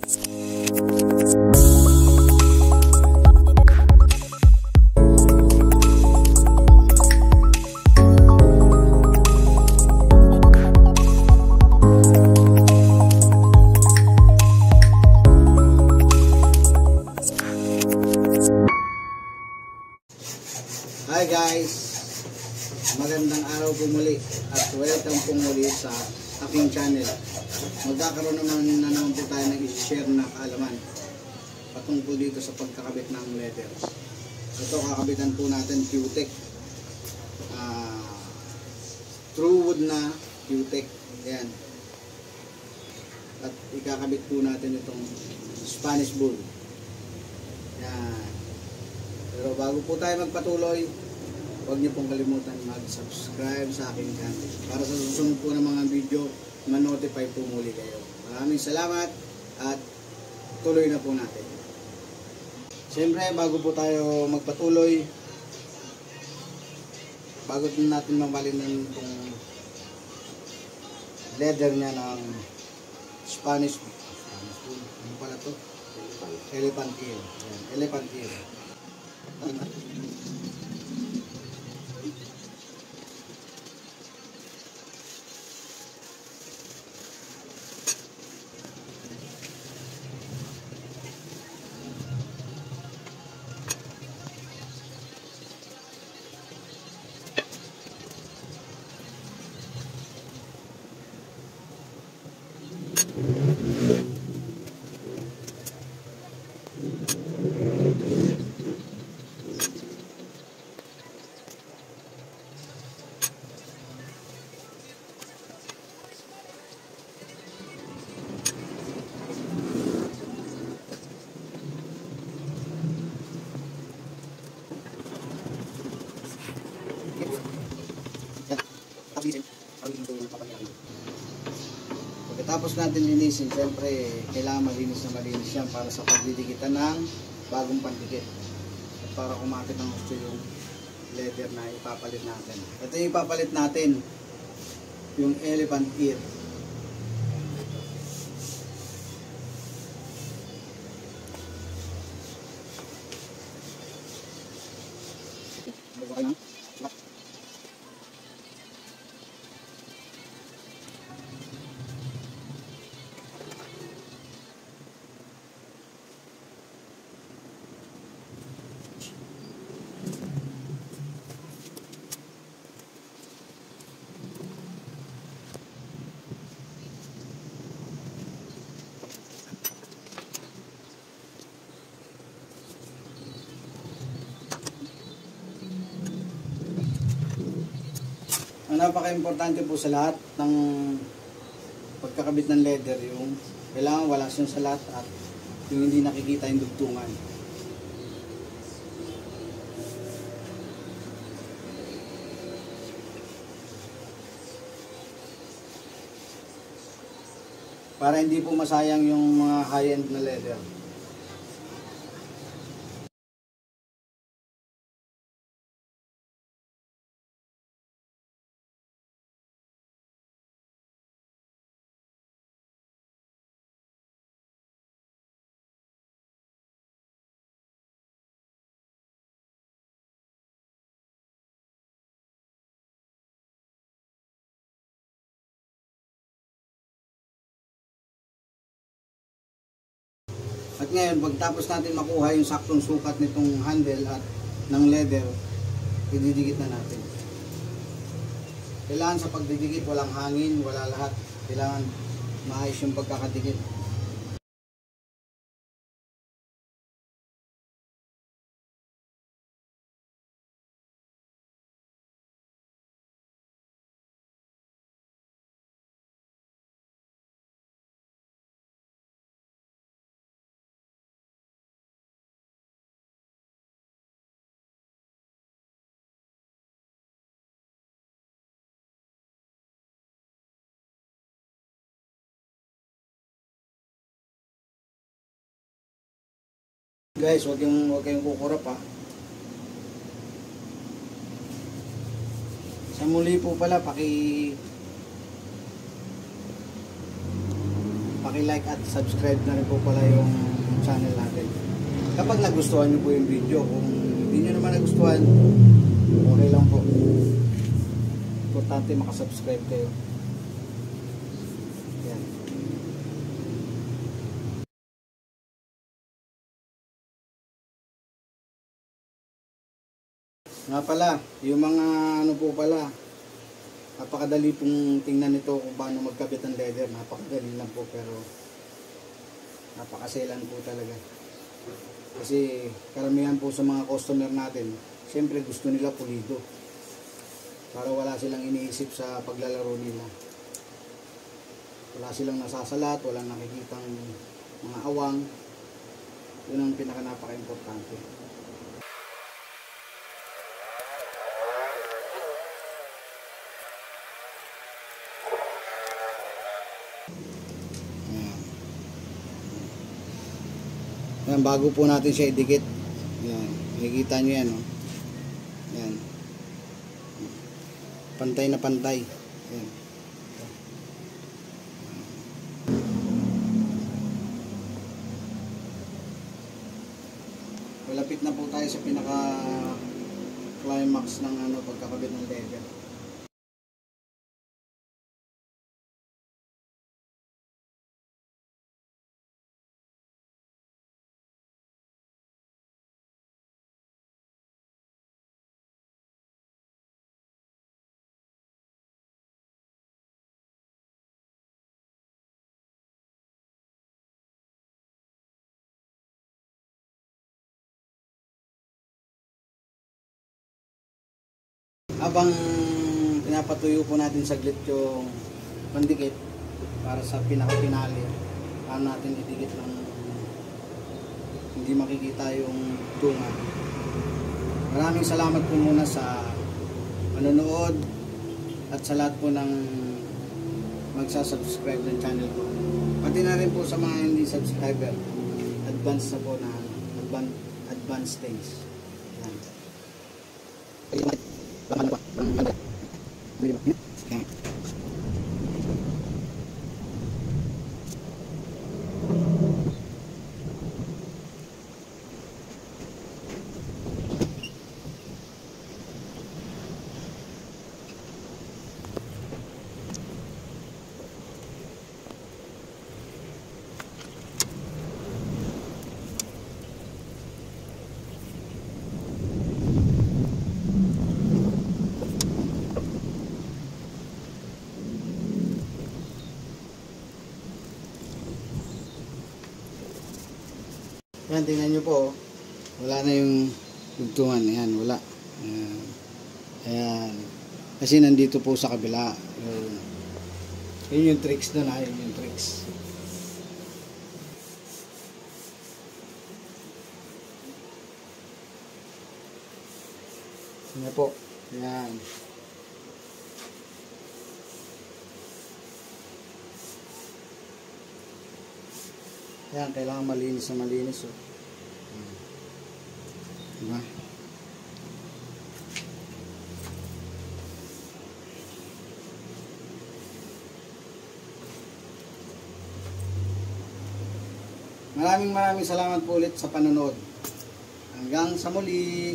Hi guys, magandang araw po muli at welcome po muli sa aking channel. Magkakaroon naman po tayo ng i-share na kaalaman patungkol dito sa pagkakabit ng letters. Ito, kakabitan po natin Q-Tech, true wood na Q-Tech. Ayan. At ikakabit po natin itong Spanish bull. Ayan. Pero bago po tayo magpatuloy, huwag niyo pong kalimutan mag-subscribe sa aking channel para sa susunod po ng mga video, ma-notify po muli kayo. Maraming salamat at tuloy na po natin. Siyempre, bago po tayo magpatuloy, bago natin mamalinan itong leather niya ng Spanish wool. Ano pala ito? Elephant ear. Elephant ear. Pagkatapos natin linisin, siyempre kailangan malinis na malinis yan para sa pagdidikitan ng bagong pandikit at para kumakit ng gusto yung leather na ipapalit natin. Ito yung ipapalit natin, yung elephant ear. Ang napaka-importante po sa lahat ng pagkakabit ng leather, yung kailangan wala siyang salat at yung hindi nakikita yung dugtungan. Para hindi po masayang yung mga high-end na leather. At ngayon, pagtapos natin makuha yung saktong sukat nitong handle at ng leather, ididikit na natin. Kailangan sa pagdidikit, walang hangin, wala lahat. Kailangan maayos yung pagkakadikit. Guys, huwag kayong kukurap ha. Sa muli po pala, paki-like at subscribe na rin po pala yung channel natin. Kapag nagustuhan nyo po yung video, kung hindi nyo naman nagustuhan, okay lang po. Importante makasubscribe kayo. Yan. Nga pala, yung mga ano po pala, napakadali pong tingnan nito kung paano magkabit ng leather. Napakadali lang po, pero napakaselan po talaga. Kasi karamihan po sa mga customer natin, siyempre gusto nila pulido. Para wala silang iniisip sa paglalaro nila. Wala silang nasasalat, walang nakikitang mga awang. Yun ang pinaka-napaka-importante. Yan, bago po natin siya idikit. Yan, makikita nyo yan, oh. Yan. Pantay na pantay. Yan. Malapit na po tayo sa pinaka climax ng ano, pagkakabit ng leather. Habang pinapatuyo po natin saglit yung pandikit para sa pinaka-pinali, paano natin idikit ng hindi makikita yung tunga. Maraming salamat po muna sa manonood at sa lahat po ng magsasubscribe ng channel ko. Pati na rin po sa mga hindi subscriber, advance na po na advance things. Yan. Yan, tingnan nyo po, wala na yung dugtungan. Ayan, wala. Ayan. Ayan. Kasi nandito po sa kabila. Yun yung tricks doon, ha. Yun yung tricks. Ayan po. Ayan. Ayan, kailangan malinis na malinis. Oh. Diba? Maraming salamat po ulit sa panonood. Hanggang sa muli.